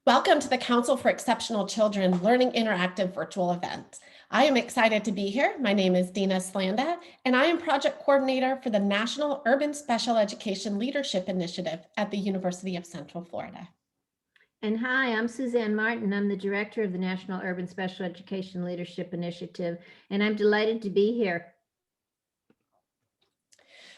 Welcome to the Council for Exceptional Children Learning Interactive virtual event. I am excited to be here. My name is Dina Slanda, and I am project coordinator for the National Urban Special Education Leadership Initiative at the University of Central Florida. And hi, I'm Suzanne Martin. I'm the director of the National Urban Special Education Leadership Initiative, and I'm delighted to be here.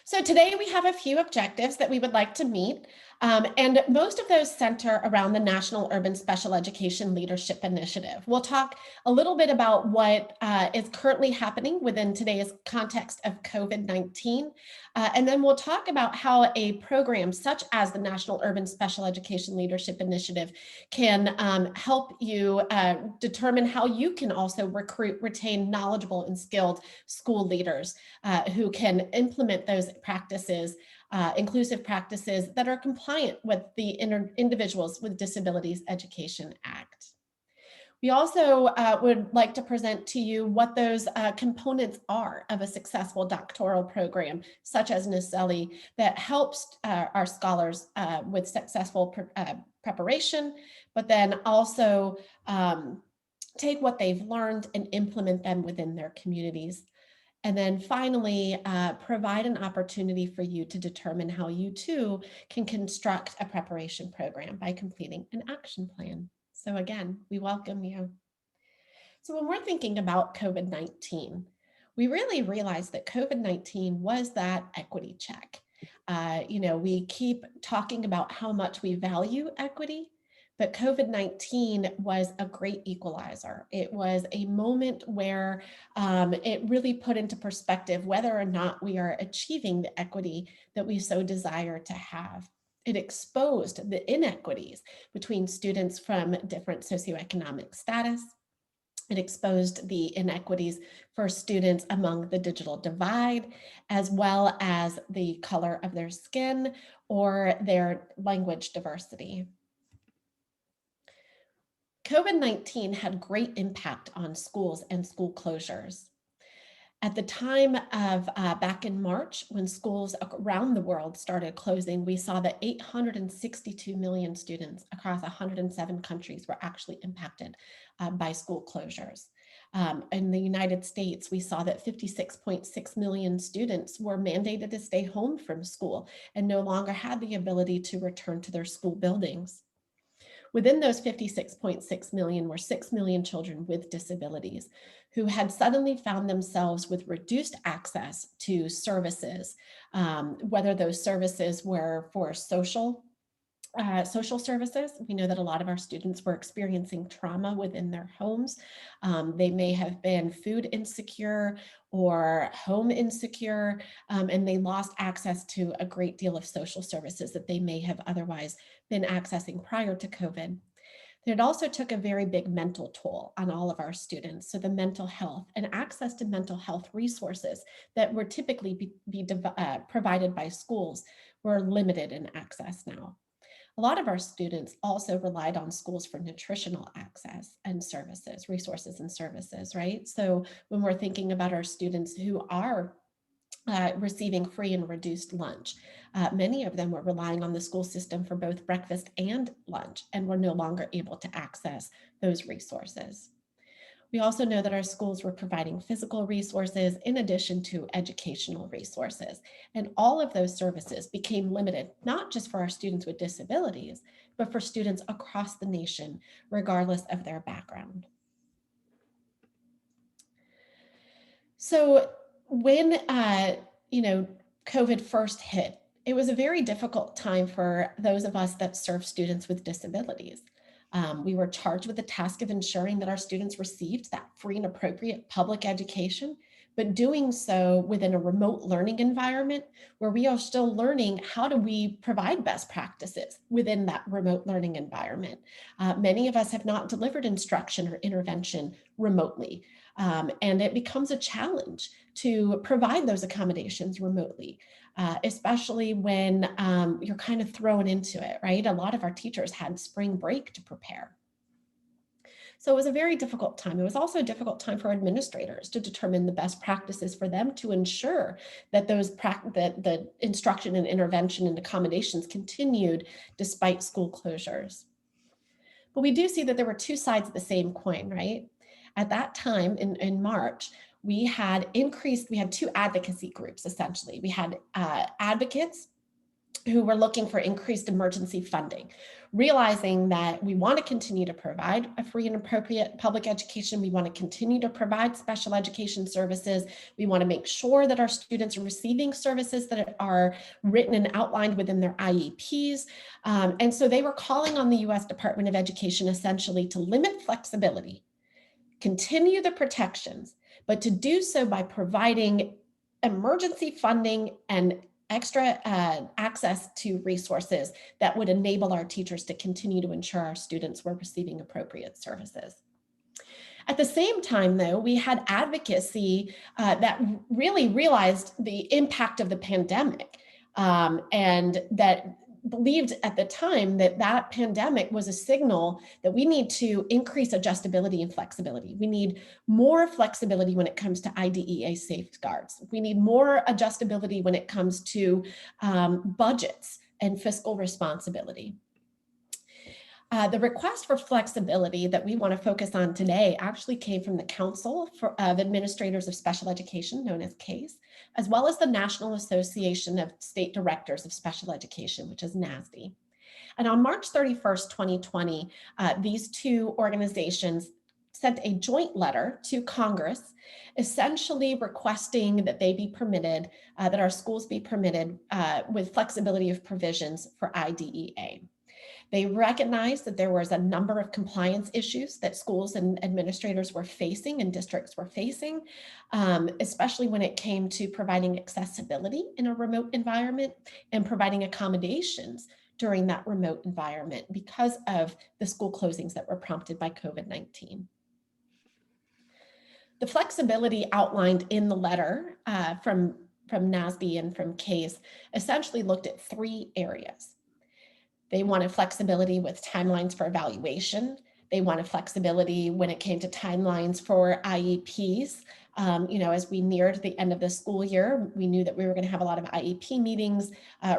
So today we have a few objectives that we would like to meet, and most of those center around the National Urban Special Education Leadership Initiative. We'll talk a little bit about what is currently happening within today's context of COVID-19, and then we'll talk about how a program such as the National Urban Special Education Leadership Initiative can help you determine how you can also recruit, retain knowledgeable and skilled school leaders who can implement those practices, inclusive practices that are compliant with the Individuals with Disabilities Education Act. We also would like to present to you what those components are of a successful doctoral program, such as NACLE, that helps our scholars with successful preparation, but then also take what they've learned and implement them within their communities. And then finally, provide an opportunity for you to determine how you too can construct a preparation program by completing an action plan. So again, we welcome you. So when we're thinking about COVID-19, we really realized that COVID-19 was that equity check. We keep talking about how much we value equity, but COVID-19 was a great equalizer. It was a moment where it really put into perspective whether or not we are achieving the equity that we so desire to have. It exposed the inequities between students from different socioeconomic status. It exposed the inequities for students among the digital divide, as well as the color of their skin or their language diversity. COVID-19 had great impact on schools and school closures. At the time of back in March, when schools around the world started closing, we saw that 862 million students across 107 countries were actually impacted by school closures. In the United States, we saw that 56.6 million students were mandated to stay home from school and no longer had the ability to return to their school buildings. Within those 56.6 million were 6 million children with disabilities who had suddenly found themselves with reduced access to services, whether those services were for social services. We know that a lot of our students were experiencing trauma within their homes. They may have been food insecure or home insecure, and they lost access to a great deal of social services that they may have otherwise been accessing prior to COVID. It also took a very big mental toll on all of our students. So the mental health and access to mental health resources that were typically provided by schools were limited in access now. A lot of our students also relied on schools for nutritional access and services, resources and services, right? So when we're thinking about our students who are receiving free and reduced lunch, many of them were relying on the school system for both breakfast and lunch and were no longer able to access those resources. We also know that our schools were providing physical resources in addition to educational resources. And all of those services became limited, not just for our students with disabilities, but for students across the nation, regardless of their background. So when, COVID first hit, it was a very difficult time for those of us that serve students with disabilities. We were charged with the task of ensuring that our students received that free and appropriate public education, but doing so within a remote learning environment where we are still learning how do we provide best practices within that remote learning environment. Many of us have not delivered instruction or intervention remotely, and it becomes a challenge to provide those accommodations remotely. Especially when you're kind of thrown into it, right? A lot of our teachers had spring break to prepare. So it was a very difficult time. It was also a difficult time for administrators to determine the best practices for them to ensure that that the instruction and intervention and accommodations continued despite school closures. But we do see that there were two sides of the same coin, right? At that time in March, we had two advocacy groups essentially. We had advocates who were looking for increased emergency funding, realizing that we want to continue to provide a free and appropriate public education. We want to continue to provide special education services. We want to make sure that our students are receiving services that are written and outlined within their IEPs. And so they were calling on the US Department of Education essentially to limit flexibility, continue the protections, but to do so by providing emergency funding and extra access to resources that would enable our teachers to continue to ensure our students were receiving appropriate services. At the same time, though, we had advocacy that really realized the impact of the pandemic and that believed at the time that that pandemic was a signal that we need to increase adjustability and flexibility. We need more flexibility when it comes to IDEA safeguards. We need more adjustability when it comes to budgets and fiscal responsibility. The request for flexibility that we want to focus on today actually came from the Council of Administrators of Special Education, known as CASE, as well as the National Association of State Directors of Special Education, which is NASD. And on March 31st, 2020, these two organizations sent a joint letter to Congress, essentially requesting that they be permitted, that our schools be permitted with flexibility of provisions for IDEA. They recognized that there was a number of compliance issues that schools and administrators were facing and districts were facing, especially when it came to providing accessibility in a remote environment and providing accommodations during that remote environment because of the school closings that were prompted by COVID-19. The flexibility outlined in the letter from NASB and from CASE essentially looked at three areas. They wanted flexibility with timelines for evaluation. They wanted flexibility when it came to timelines for IEPs. As we neared the end of the school year, we knew that we were going to have a lot of IEP meetings,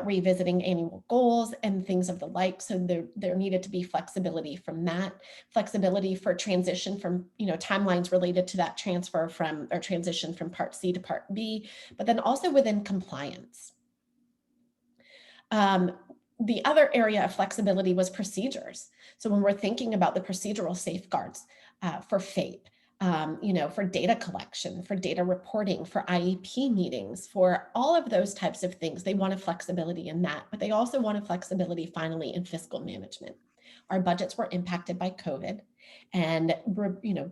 revisiting annual goals and things of the like. So there needed to be flexibility from that, flexibility for transition from, timelines related to that transfer from or transition from Part C to Part B, but then also within compliance. The other area of flexibility was procedures. So when we're thinking about the procedural safeguards for FAPE, for data collection, for data reporting, for IEP meetings, for all of those types of things, they wanted flexibility in that, but they also wanted flexibility finally in fiscal management. Our budgets were impacted by COVID, and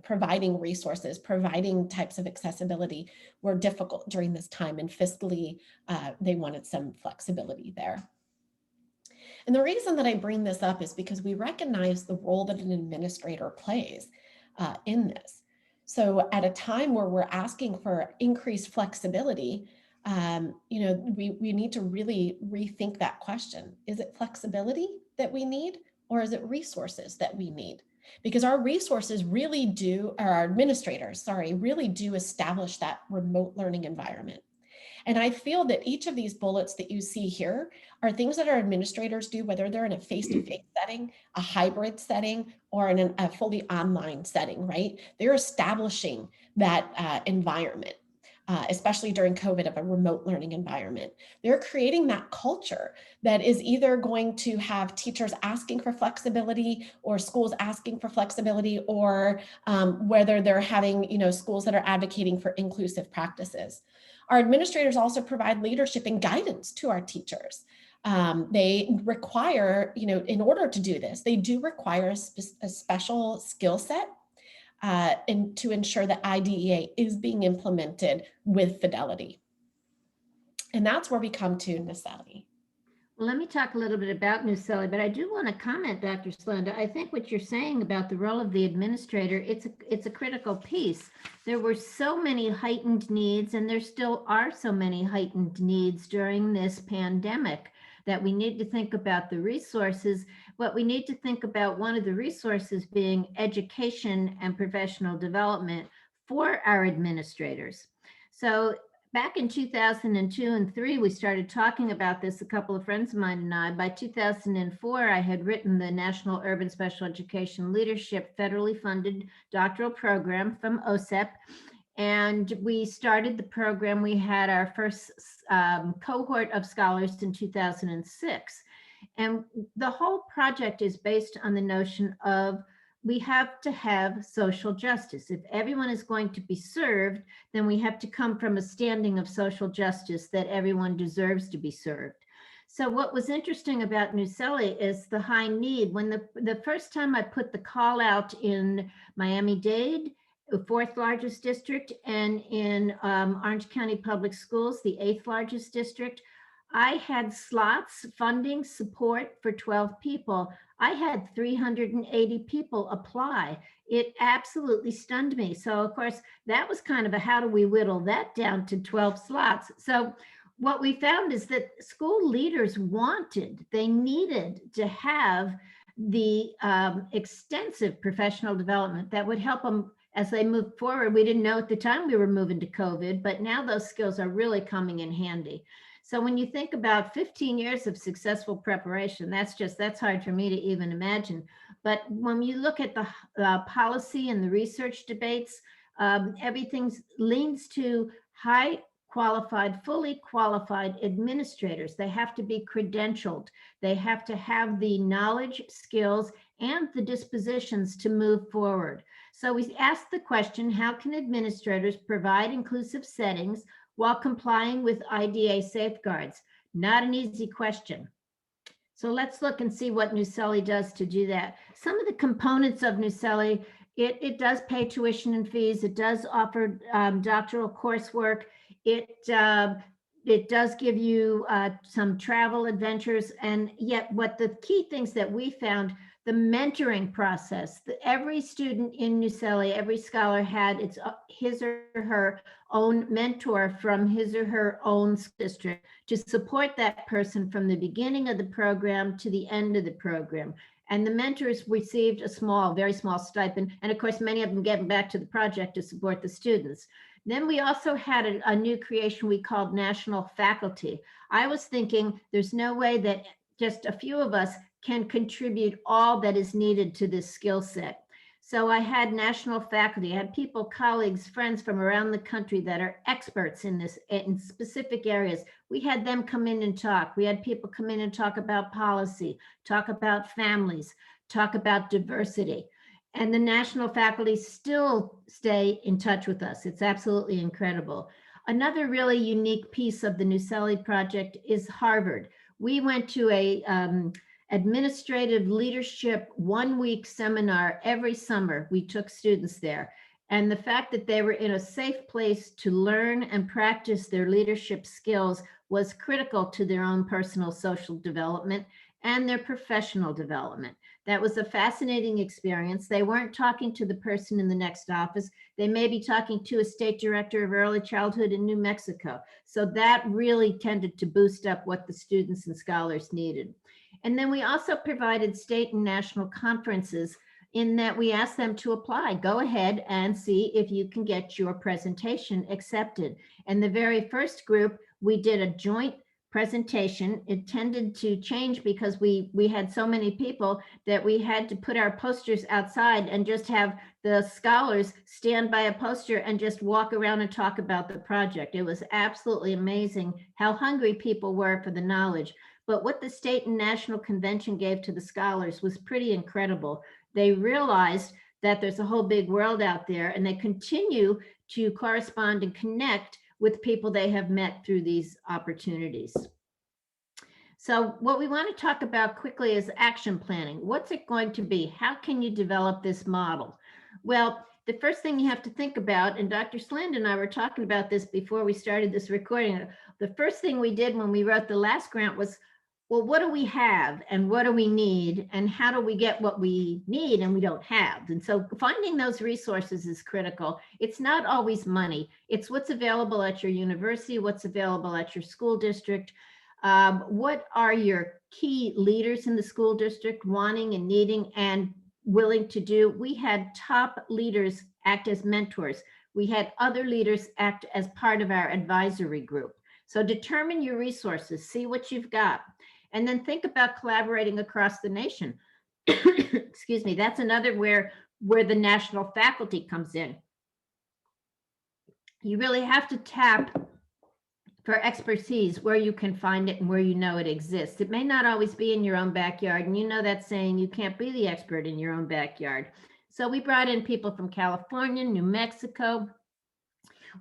providing resources, providing types of accessibility were difficult during this time, and fiscally, they wanted some flexibility there. And the reason that I bring this up is because we recognize the role that an administrator plays in this. So at a time where we're asking for increased flexibility, we need to really rethink that question. Is it flexibility that we need, or is it resources that we need? Because our resources really do, or our administrators, really do establish that remote learning environment. And I feel that each of these bullets that you see here are things that our administrators do, whether they're in a face-to-face setting, a hybrid setting, or in a fully online setting, right? They're establishing that environment, especially during COVID, of a remote learning environment. They're creating that culture that is either going to have teachers asking for flexibility or schools asking for flexibility, or whether they're having, schools that are advocating for inclusive practices. Our administrators also provide leadership and guidance to our teachers. They require, in order to do this, they do require a special skill set and to ensure that IDEA is being implemented with fidelity. And that's where we come to Naceli. Well, let me talk a little bit about Naceli, but I do want to comment, Dr. Splenda. I think what you're saying about the role of the administrator, it's a critical piece. There were so many heightened needs, and there still are so many heightened needs during this pandemic, that we need to think about the resources. What we need to think about, one of the resources being education and professional development for our administrators. So back in 2002 and 3, we started talking about this, a couple of friends of mine and I. By 2004, I had written the National Urban Special Education Leadership federally funded doctoral program from OSEP. And we started the program. We had our first cohort of scholars in 2006. And the whole project is based on the notion of we have to have social justice. If everyone is going to be served, then we have to come from a standing of social justice that everyone deserves to be served. So what was interesting about Nuceli is the high need. When the first time I put the call out in Miami-Dade, the fourth largest district, and in Orange County Public Schools, the eighth largest district, I had slots, funding, support for 12 people. I had 380 people apply. It absolutely stunned me. So of course, that was kind of a, how do we whittle that down to 12 slots? So what we found is that school leaders they needed to have the extensive professional development that would help them as they move forward. We didn't know at the time we were moving to COVID, but now those skills are really coming in handy. So when you think about 15 years of successful preparation, that's hard for me to even imagine. But when you look at the policy and the research debates, everything leans to high qualified, fully qualified administrators. They have to be credentialed. They have to have the knowledge, skills, and the dispositions to move forward. So we asked the question, how can administrators provide inclusive settings while complying with IDA safeguards? Not an easy question. So let's look and see what Nuceli does to do that. Some of the components of Nuceli, it does pay tuition and fees. It does offer doctoral coursework. It does give you some travel adventures. And yet what the key things that we found, the mentoring process, every student in Nuceli, every scholar had his or her own mentor from his or her own district to support that person from the beginning of the program to the end of the program. And the mentors received a very small stipend. And of course, many of them getting back to the project to support the students. Then we also had a new creation we called national faculty. I was thinking there's no way that just a few of us can contribute all that is needed to this skill set. So I had national faculty, I had people, colleagues, friends from around the country that are experts in this, in specific areas. We had them come in and talk. We had people come in and talk about policy, talk about families, talk about diversity. And the national faculty still stay in touch with us. It's absolutely incredible. Another really unique piece of the Nuceli project is Harvard. We went to a administrative leadership 1-week seminar every summer. We took students there. And the fact that they were in a safe place to learn and practice their leadership skills was critical to their own personal social development and their professional development. That was a fascinating experience. They weren't talking to the person in the next office. They may be talking to a state director of early childhood in New Mexico. So that really tended to boost up what the students and scholars needed. And then we also provided state and national conferences in that we asked them to apply. Go ahead and see if you can get your presentation accepted. And the very first group, we did a joint presentation. It tended to change because we had so many people that we had to put our posters outside and just have the scholars stand by a poster and just walk around and talk about the project. It was absolutely amazing how hungry people were for the knowledge. But what the state and national convention gave to the scholars was pretty incredible. They realized that there's a whole big world out there, and they continue to correspond and connect with people they have met through these opportunities. So what we want to talk about quickly is action planning. What's it going to be? How can you develop this model? Well, the first thing you have to think about, and Dr. Sland and I were talking about this before we started this recording, the first thing we did when we wrote the last grant was, well, what do we have and what do we need and how do we get what we need and we don't have? And so finding those resources is critical. It's not always money. It's what's available at your university, what's available at your school district. What are your key leaders in the school district wanting and needing and willing to do? We had top leaders act as mentors. We had other leaders act as part of our advisory group. So determine your resources, see what you've got, and then think about collaborating across the nation. Excuse me, that's another where the national faculty comes in. You really have to tap for expertise where you can find it and where you know it exists. It may not always be in your own backyard, and you know that saying, you can't be the expert in your own backyard. So we brought in people from California, New Mexico.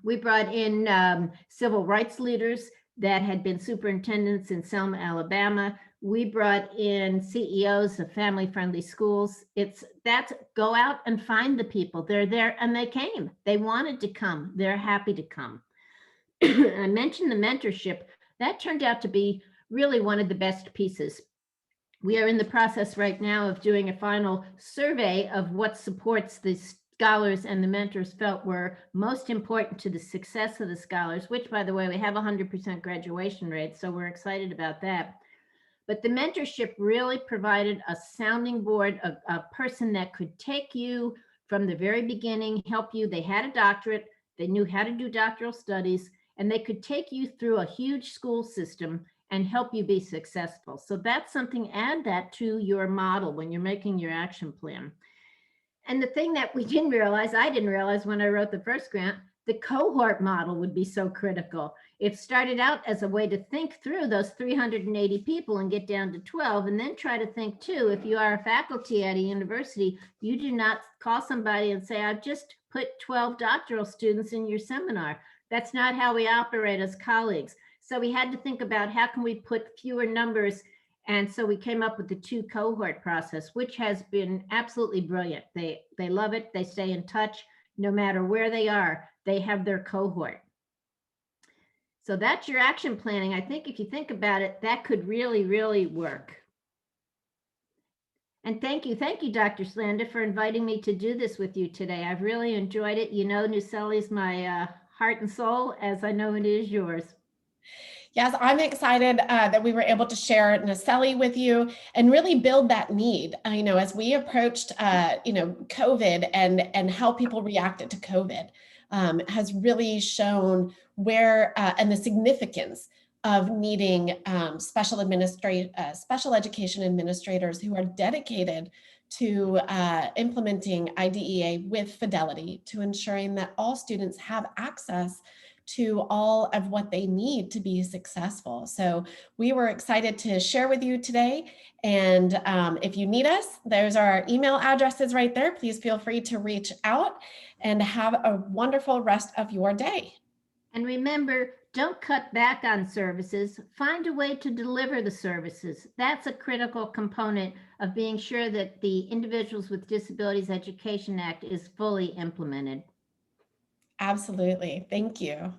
We brought in civil rights leaders that had been superintendents in Selma, Alabama. We brought in CEOs of family-friendly schools. That's go out and find the people. They're there, and they came. They wanted to come. They're happy to come. I mentioned the mentorship. That turned out to be really one of the best pieces. We are in the process right now of doing a final survey of what supports the scholars and the mentors felt were most important to the success of the scholars, which, by the way, we have 100% graduation rate, so we're excited about that. But the mentorship really provided a sounding board, a person that could take you from the very beginning, help you. They had a doctorate, they knew how to do doctoral studies, and they could take you through a huge school system and help you be successful. So that's something, add that to your model when you're making your action plan. And the thing that we didn't realize, I didn't realize when I wrote the first grant, the cohort model would be so critical. It started out as a way to think through those 380 people and get down to 12, and then try to think too, if you are a faculty at a university, you do not call somebody and say, I've just put 12 doctoral students in your seminar. That's not how we operate as colleagues. So we had to think about how can we put fewer numbers. And so we came up with the 2 cohort process, which has been absolutely brilliant. They love it. They stay in touch no matter where they are. They have their cohort. So that's your action planning. I think if you think about it, that could really, really work. And thank you, Dr. Slanda, for inviting me to do this with you today. I've really enjoyed it. You know, Nuseli is my heart and soul, as I know it is yours. Yes, I'm excited that we were able to share Nuseli with you and really build that need. As we approached, COVID and how people reacted to COVID has really shown where and the significance of needing special education administrators who are dedicated to implementing IDEA with fidelity, to ensuring that all students have access to all of what they need to be successful. So we were excited to share with you today. And if you need us, there's our email addresses right there. Please feel free to reach out and have a wonderful rest of your day. And remember, don't cut back on services. Find a way to deliver the services. That's a critical component of being sure that the Individuals with Disabilities Education Act is fully implemented. Absolutely. Thank you.